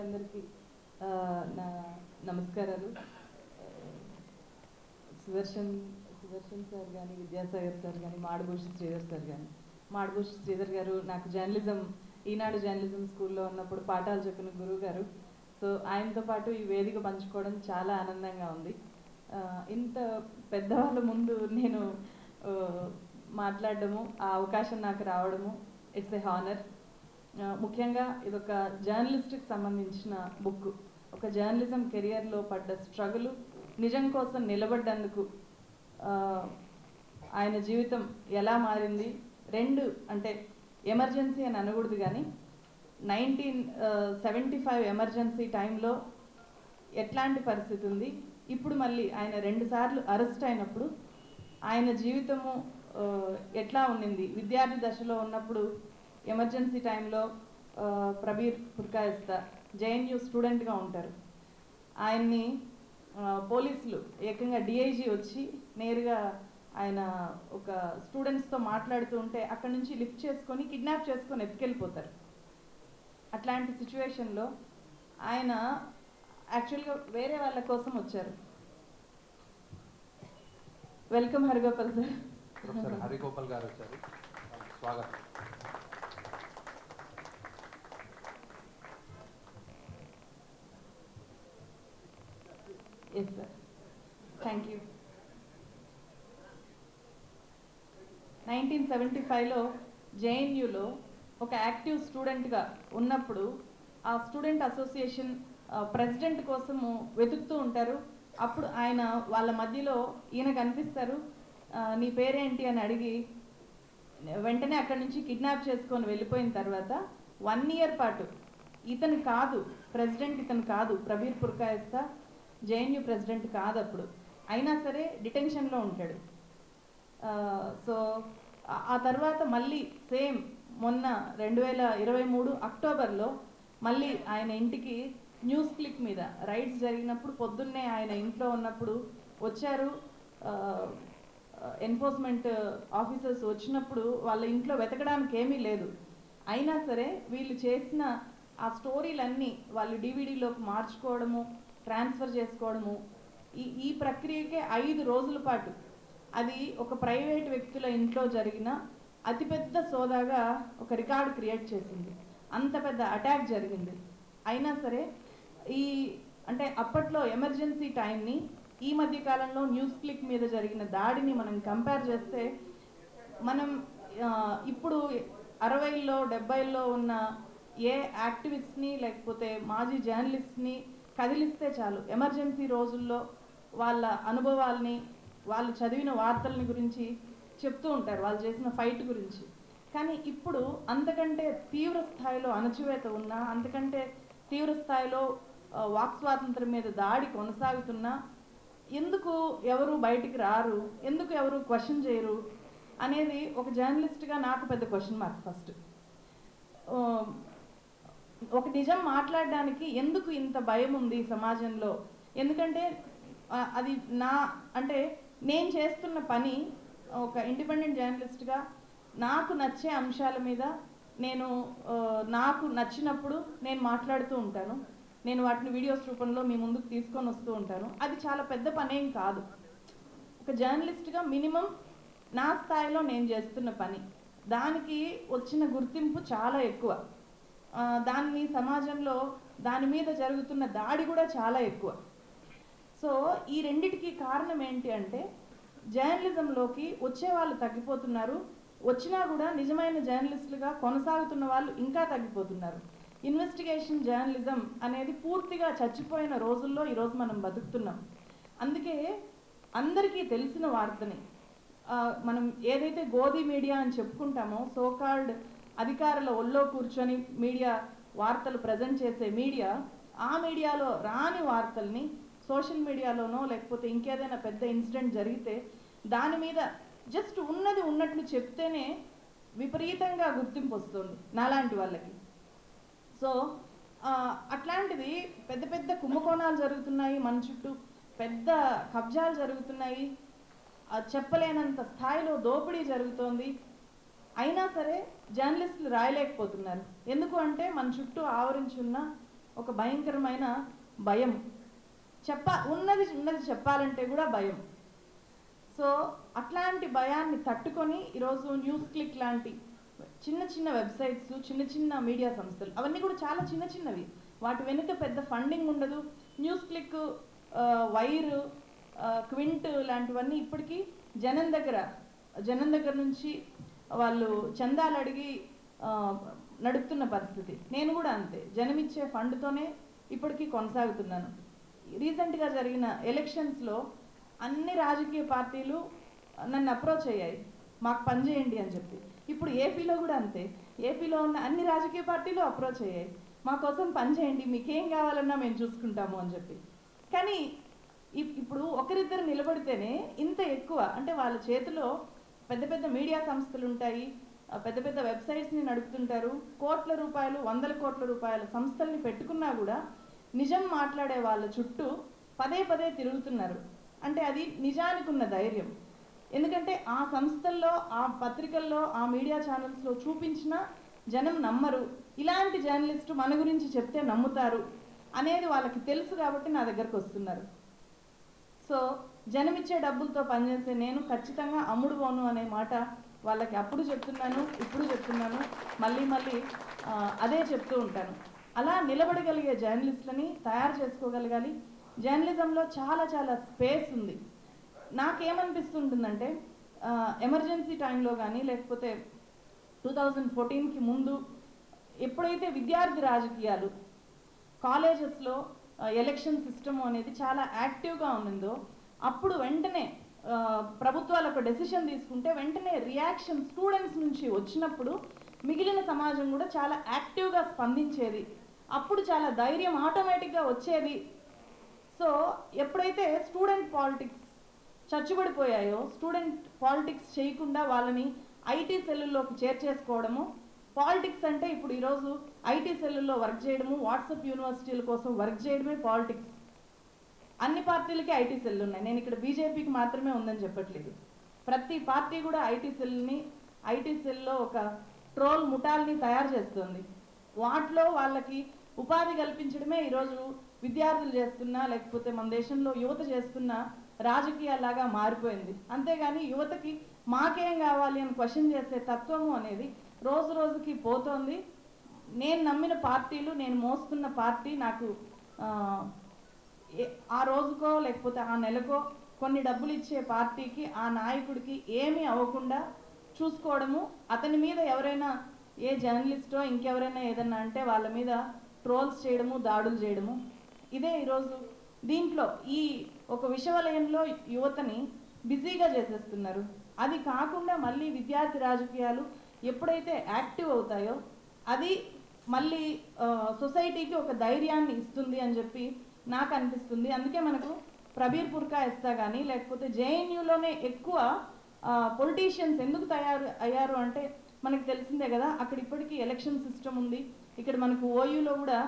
పెద్దలందరికీ నా నమస్కారాలు. సుదర్శన్ సార్ కానీ, విద్యాసాగర్ సార్ కానీ, మాడభూషి శ్రీధర్ సార్ కానీ. మాడభూషి శ్రీధర్ గారు నాకు ఈనాడు జర్నలిజం స్కూల్లో ఉన్నప్పుడు పాఠాలు చెప్పిన గురువు గారు. సో ఆయనతో పాటు ఈ వేదిక పంచుకోవడం చాలా ఆనందంగా ఉంది. ఇంత పెద్దవాళ్ళ ముందు నేను మాట్లాడడము, ఆ అవకాశం నాకు రావడము, ఇట్స్ ఏ హానర్. ముఖ్యంగా ఇదొక జర్నలిస్ట్కి సంబంధించిన బుక్. ఒక జర్నలిజం కెరియర్లో పడ్డ స్ట్రగుల్, నిజం కోసం నిలబడ్డందుకు ఆయన జీవితం ఎలా మారింది, అంటే ఎమర్జెన్సీ అని అనకూడదు కానీ 1975 ఎమర్జెన్సీ టైంలో ఎట్లాంటి పరిస్థితి ఉంది, ఇప్పుడు మళ్ళీ ఆయన 2 సార్లు అరెస్ట్ అయినప్పుడు ఆయన జీవితము ఎట్లా ఉండింది. విద్యార్థి దశలో ఉన్నప్పుడు ఎమర్జెన్సీ టైంలో ప్రబీర్ పుర్కాయస్తా జేఎన్యూ స్టూడెంట్గా ఉంటారు. ఆయన్ని పోలీసులు ఏకంగా డిఐజీ వచ్చి నేరుగా ఆయన ఒక స్టూడెంట్స్తో మాట్లాడుతూ ఉంటే అక్కడి నుంచి లిఫ్ట్ చేసుకొని కిడ్నాప్ చేసుకొని ఎత్తుకెళ్ళిపోతారు. అట్లాంటి సిచ్యువేషన్లో ఆయన యాక్చువల్గా వేరే వాళ్ళ కోసం వచ్చారు. Welcome Harigopal sir. హరిగోపాల్ గారు వచ్చారు, స్వాగతం. Yes sir, thank you. 1975లో జేఎన్యూలో ఒక యాక్టివ్ స్టూడెంట్గా ఉన్నప్పుడు ఆ స్టూడెంట్ అసోసియేషన్ ప్రెసిడెంట్ కోసము వెతుకుతూ ఉంటారు. అప్పుడు ఆయన వాళ్ళ మధ్యలో ఈయన కనిపిస్తారు. నీ పేరేంటి అని అడిగి వెంటనే అక్కడి నుంచి కిడ్నాప్ చేసుకొని వెళ్ళిపోయిన తర్వాత 1 year పాటు ఇతను కాదు ప్రబీర్ పుర్కాయస్తా జేఎన్యూ ప్రెసిడెంట్ కాదు అప్పుడు, అయినా సరే డిటెన్షన్లో ఉంటాడు. సో ఆ తర్వాత మళ్ళీ సేమ్ మొన్న 2023 అక్టోబర్లో మళ్ళీ ఆయన ఇంటికి న్యూస్ క్లిక్ మీద రైడ్స్ జరిగినప్పుడు పొద్దున్నే ఆయన ఇంట్లో ఉన్నప్పుడు వచ్చారు. ఎన్ఫోర్స్మెంట్ ఆఫీసర్స్ వచ్చినప్పుడు వాళ్ళ ఇంట్లో వెతకడానికి ఏమీ లేదు. అయినా సరే వీళ్ళు చేసిన ఆ స్టోరీలన్నీ వాళ్ళు డివిడీలోకి మార్చుకోవడము, ట్రాన్స్ఫర్ చేసుకోవడము, ఈ ప్రక్రియకే 5 రోజుల పాటు, అది ఒక ప్రైవేట్ వ్యక్తుల ఇంట్లో జరిగిన అతిపెద్ద సోదాగా ఒక రికార్డు క్రియేట్ చేసింది. అంత పెద్ద అటాక్ జరిగింది. అయినా సరే అంటే అప్పట్లో ఎమర్జెన్సీ టైంని ఈ మధ్య కాలంలో న్యూస్ క్లిక్ మీద జరిగిన దాడిని మనం కంపేర్ చేస్తే, మనం ఇప్పుడు 60లో 70లో ఉన్న ఏ యాక్టివిస్ట్ని లేకపోతే మాజీ జర్నలిస్ట్ని కదిలిస్తే చాలు ఎమర్జెన్సీ రోజుల్లో వాళ్ళ అనుభవాల్ని, వాళ్ళు చదివిన వార్తలని గురించి చెప్తూ ఉంటారు, వాళ్ళు చేసిన ఫైట్ గురించి. కానీ ఇప్పుడు అంతకంటే తీవ్ర స్థాయిలో అణచివేత ఉన్నా, అంతకంటే తీవ్ర స్థాయిలో వాక్ స్వాతంత్రం మీద దాడి కొనసాగుతున్నా ఎందుకు ఎవరు బయటికి రారు, ఎందుకు ఎవరు క్వశ్చన్ చేయరు అనేది ఒక జర్నలిస్ట్గా నాకు పెద్ద క్వశ్చన్ మార్క్. ఫస్ట్ ఒక నిజం మాట్లాడడానికి ఎందుకు ఇంత భయం ఉంది సమాజంలో? ఎందుకంటే అది నేను చేస్తున్న పని ఒక ఇండిపెండెంట్ జర్నలిస్ట్గా నాకు నచ్చే అంశాల మీద నాకు నచ్చినప్పుడు నేను మాట్లాడుతూ ఉంటాను. నేను వాటిని వీడియోస్ రూపంలో మీ ముందుకు తీసుకొని వస్తూ ఉంటాను. అది చాలా పెద్ద పనేం కాదు. ఒక జర్నలిస్ట్గా మినిమం నా స్థాయిలో నేను చేస్తున్న పని, దానికి వచ్చిన గుర్తింపు చాలా ఎక్కువ. దాన్ని సమాజంలో దాని మీద జరుగుతున్న దాడి కూడా చాలా ఎక్కువ. సో ఈ రెండిటికి కారణం ఏంటి అంటే, జర్నలిజంలోకి వచ్చే వాళ్ళు తగ్గిపోతున్నారు, వచ్చినా కూడా నిజమైన జర్నలిస్టులుగా కొనసాగుతున్న వాళ్ళు ఇంకా తగ్గిపోతున్నారు. ఇన్వెస్టిగేషన్ జర్నలిజం అనేది పూర్తిగా చచ్చిపోయిన రోజుల్లో ఈరోజు మనం బతుకుతున్నాం. అందుకే అందరికీ తెలిసిన వార్తని మనం ఏదైతే గోధి మీడియా అని చెప్పుకుంటామో, సోకాల్డ్ అధికారుల ఒళ్ళో కూర్చొని మీడియా వార్తలు ప్రజెంట్ చేసే మీడియా, ఆ మీడియాలో రాని వార్తల్ని సోషల్ మీడియాలోనో లేకపోతే ఇంకేదైనా పెద్ద ఇన్సిడెంట్ జరిగితే దాని మీద జస్ట్ ఉన్నది ఉన్నట్లు చెప్తేనే విపరీతంగా గుర్తింపు వస్తుంది నాలాంటి వాళ్ళకి. సో అట్లాంటిది పెద్ద పెద్ద కుంభకోణాలు జరుగుతున్నాయి, మన చుట్టూ పెద్ద కబ్జాలు జరుగుతున్నాయి, చెప్పలేనంత స్థాయిలో దోపిడీ జరుగుతోంది. అయినా సరే జర్నలిస్టులు రాయలేకపోతున్నారు. ఎందుకు అంటే మన చుట్టూ ఆవరించున్న ఒక భయంకరమైన భయం. ఉన్నది చెప్పాలంటే కూడా భయం. సో అట్లాంటి భయాన్ని తట్టుకొని ఈరోజు న్యూస్ క్లిక్ లాంటి చిన్న చిన్న వెబ్సైట్స్, చిన్న చిన్న మీడియా సంస్థలు, అవన్నీ కూడా చాలా చిన్న చిన్నవి, వాటి వెనుక పెద్ద ఫండింగ్ ఉండదు. న్యూస్ క్లిక్, వైర్, క్వింట్ లాంటివన్నీ ఇప్పటికీ జనం దగ్గర నుంచి వాళ్ళు చందాలు అడిగి నడుపుతున్న పరిస్థితి. నేను కూడా అంతే, జనమిచ్చే ఫండ్తోనే ఇప్పటికీ కొనసాగుతున్నాను. రీసెంట్గా జరిగిన ఎలక్షన్స్లో అన్ని రాజకీయ పార్టీలు నన్ను అప్రోచ్ అయ్యాయి, మాకు పనిచేయండి అని చెప్పి. ఇప్పుడు ఏపీలో కూడా అంతే, ఏపీలో ఉన్న అన్ని రాజకీయ పార్టీలు అప్రోచ్ అయ్యాయి, మా కోసం పనిచేయండి, మీకేం కావాలన్నా మేము చూసుకుంటాము అని చెప్పి. కానీ ఇప్పుడు ఒకరిద్దరు నిలబడితేనే ఇంత ఎక్కువ, అంటే వాళ్ళ చేతిలో పెద్ద పెద్ద మీడియా సంస్థలు ఉంటాయి, పెద్ద పెద్ద వెబ్సైట్స్ని నడుపుతుంటారు, కోట్ల రూపాయలు, వందల కోట్ల రూపాయల సంస్థల్ని పెట్టుకున్నా కూడా నిజం మాట్లాడే వాళ్ళ చుట్టూ పదే పదే తిరుగుతున్నారు. అంటే అది నిజానికి ఉన్న ధైర్యం. ఎందుకంటే ఆ సంస్థల్లో, ఆ పత్రికల్లో, ఆ మీడియా ఛానల్స్లో చూపించిన జనం నమ్మరు, ఇలాంటి జర్నలిస్టు మన గురించి చెప్తే నమ్ముతారు అనేది వాళ్ళకి తెలుసు కాబట్టి నా దగ్గరకు వస్తున్నారు. సో జనమిచ్చే డబ్బులతో పనిచేసే నేను ఖచ్చితంగా అమ్ముడు పోను అనే మాట వాళ్ళకి అప్పుడు చెప్తున్నాను, ఇప్పుడు చెప్తున్నాను, మళ్ళీ అదే చెప్తూ ఉంటాను. అలా నిలబడగలిగే జర్నలిస్టులని తయారు చేసుకోగలగాలి. జర్నలిజంలో చాలా చాలా స్పేస్ ఉంది. నాకేమనిపిస్తుంటుందంటే ఎమర్జెన్సీ టైంలో కానీ, లేకపోతే 2014కి ముందు ఎప్పుడైతే విద్యార్థి రాజకీయాలు, కాలేజెస్లో ఎలక్షన్ సిస్టమ్ అనేది చాలా యాక్టివ్గా ఉన్నదో, అప్పుడు వెంటనే ప్రభుత్వాలు ఒక డెసిషన్ తీసుకుంటే వెంటనే రియాక్షన్ స్టూడెంట్స్ నుంచి వచ్చినప్పుడు మిగిలిన సమాజం కూడా చాలా యాక్టివ్గా స్పందించేది. అప్పుడు చాలా ధైర్యం ఆటోమేటిక్గా వచ్చేది. సో ఎప్పుడైతే స్టూడెంట్ పాలిటిక్స్ చచ్చుబడిపోయాయో, స్టూడెంట్ పాలిటిక్స్ చేయకుండా వాళ్ళని ఐటీ సెల్లుల్లోకి చేర్చేసుకోవడము, పాలిటిక్స్ అంటే ఇప్పుడు ఈరోజు ఐటీ సెల్లుల్లో వర్క్ చేయడము, వాట్సాప్ యూనివర్సిటీల కోసం వర్క్ చేయడమే పాలిటిక్స్. అన్ని పార్టీలకి ఐటీ సెల్లు ఉన్నాయి, నేను ఇక్కడ బీజేపీకి మాత్రమే ఉందని చెప్పట్లేదు. ప్రతి పార్టీ కూడా ఐటీ సెల్లో ఒక ట్రోల్ ముఠాల్ని తయారు చేస్తుంది. వాటిలో వాళ్ళకి ఉపాధి కల్పించడమే ఈరోజు విద్యార్థులు చేస్తున్న, లేకపోతే మన దేశంలో యువత చేస్తున్న రాజకీయాలాగా మారిపోయింది. అంతేగాని యువతకి మాకేం కావాలి అని క్వశ్చన్ చేసే తత్వము అనేది రోజు రోజుకి పోతోంది. నేను నమ్మిన పార్టీలు, నేను మోస్తున్న పార్టీ నాకు ఆ రోజుకో లేకపోతే ఆ నెలకో కొన్ని డబ్బులు ఇచ్చే పార్టీకి, ఆ నాయకుడికి ఏమీ అవ్వకుండా చూసుకోవడము, అతని మీద ఎవరైనా ఏ జర్నలిస్టో ఇంకెవరైనా ఏదన్నా అంటే వాళ్ళ మీద ట్రోల్స్ చేయడము, దాడులు చేయడము, ఇదే ఈరోజు దీంట్లో ఈ ఒక విషవలయంలో యువతని బిజీగా చేసేస్తున్నారు. అది కాకుండా మళ్ళీ విద్యార్థి రాజకీయాలు ఎప్పుడైతే యాక్టివ్ అవుతాయో అది మళ్ళీ సొసైటీకి ఒక ధైర్యాన్ని ఇస్తుంది అని చెప్పి నాకు అనిపిస్తుంది. అందుకే మనకు ప్రబీర్ పుర్కాయస్తా కానీ, లేకపోతే జేఎన్యూలోనే ఎక్కువ పొలిటీషియన్స్ ఎందుకు అయ్యారు అంటే మనకు తెలిసిందే కదా, అక్కడ ఇప్పటికీ ఎలక్షన్ సిస్టమ్ ఉంది. ఇక్కడ మనకు ఓయూలో కూడా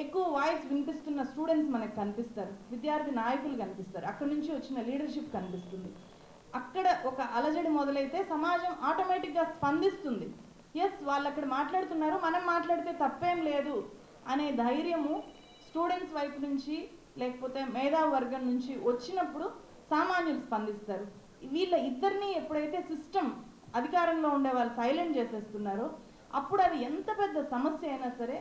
ఎక్కువ వాయిస్ వినిపిస్తున్న స్టూడెంట్స్ మనకు కనిపిస్తారు, విద్యార్థి నాయకులు కనిపిస్తారు, అక్కడ నుంచి వచ్చిన లీడర్షిప్ కనిపిస్తుంది. అక్కడ ఒక అలజడి మొదలైతే సమాజం ఆటోమేటిక్గా స్పందిస్తుంది. ఎస్, వాళ్ళు అక్కడ మాట్లాడుతున్నారు, మనం మాట్లాడితే తప్పేం లేదు అనే ధైర్యము స్టూడెంట్స్ వైపు నుంచి లేకపోతే మేధావి వర్గం నుంచి వచ్చినప్పుడు సామాన్యులు స్పందిస్తారు. వీళ్ళ ఇద్దరిని ఎప్పుడైతే సిస్టమ్, అధికారంలో ఉండే వాళ్ళు సైలెంట్ చేసేస్తున్నారో అప్పుడు అది ఎంత పెద్ద సమస్య అయినా సరే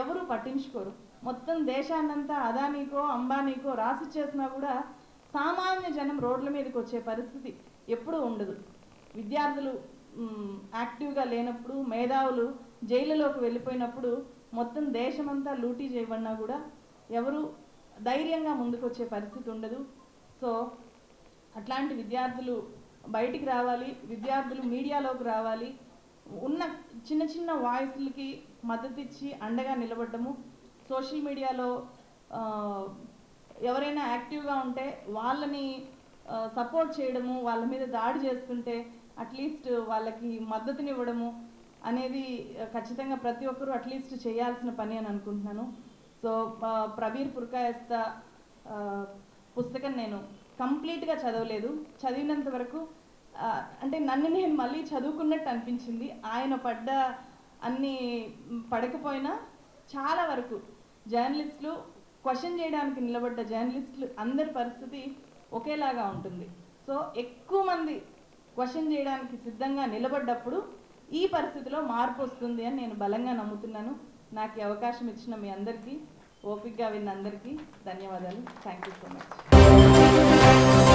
ఎవరు పట్టించుకోరు. మొత్తం దేశాన్నంతా అదానీకో అంబానీకో రాసి చేసినా కూడా సామాన్య జనం రోడ్ల మీదకి వచ్చే పరిస్థితి ఎప్పుడూ ఉండదు. విద్యార్థులు యాక్టివ్గా లేనప్పుడు, మేధావులు జైలులోకి వెళ్ళిపోయినప్పుడు మొత్తం దేశమంతా లూటీ చేయబడినా కూడా ఎవరు ధైర్యంగా ముందుకు వచ్చే పరిస్థితి ఉండదు. సో అట్లాంటి విద్యార్థులు బయటికి రావాలి, విద్యార్థులు మీడియాలోకి రావాలి, ఉన్న చిన్న చిన్న వాయిస్లకి మద్దతు ఇచ్చి అండగా నిలబడము, సోషల్ మీడియాలో ఎవరైనా యాక్టివ్గా ఉంటే వాళ్ళని సపోర్ట్ చేయడము, వాళ్ళ మీద దాడి చేస్తుంటే అట్లీస్ట్ వాళ్ళకి మద్దతునివ్వడము అనేది ఖచ్చితంగా ప్రతి ఒక్కరూ అట్లీస్ట్ చేయాల్సిన పని అని అనుకుంటున్నాను. సో ప్రబీర్ పుర్కాయస్తా పుస్తకం నేను కంప్లీట్గా చదవలేదు, చదివినంత వరకు అంటే నన్ను నేను మళ్ళీ చదువుకున్నట్టు అనిపించింది. ఆయన పడ్డ అన్ని పడకపోయినా చాలా వరకు జర్నలిస్టులు క్వశ్చన్ చేయడానికి నిలబడ్డ జర్నలిస్టులు అందరి పరిస్థితి ఒకేలాగా ఉంటుంది. సో ఎక్కువ మంది క్వశ్చన్ చేయడానికి సిద్ధంగా నిలబడ్డప్పుడు ఈ పరిస్థితిలో మార్పు వస్తుంది అని నేను బలంగా నమ్ముతున్నాను. నాకు ఈ అవకాశం ఇచ్చిన మీ అందరికీ, ఓపికగా విన్న అందరికీ ధన్యవాదాలు. Thank you so much.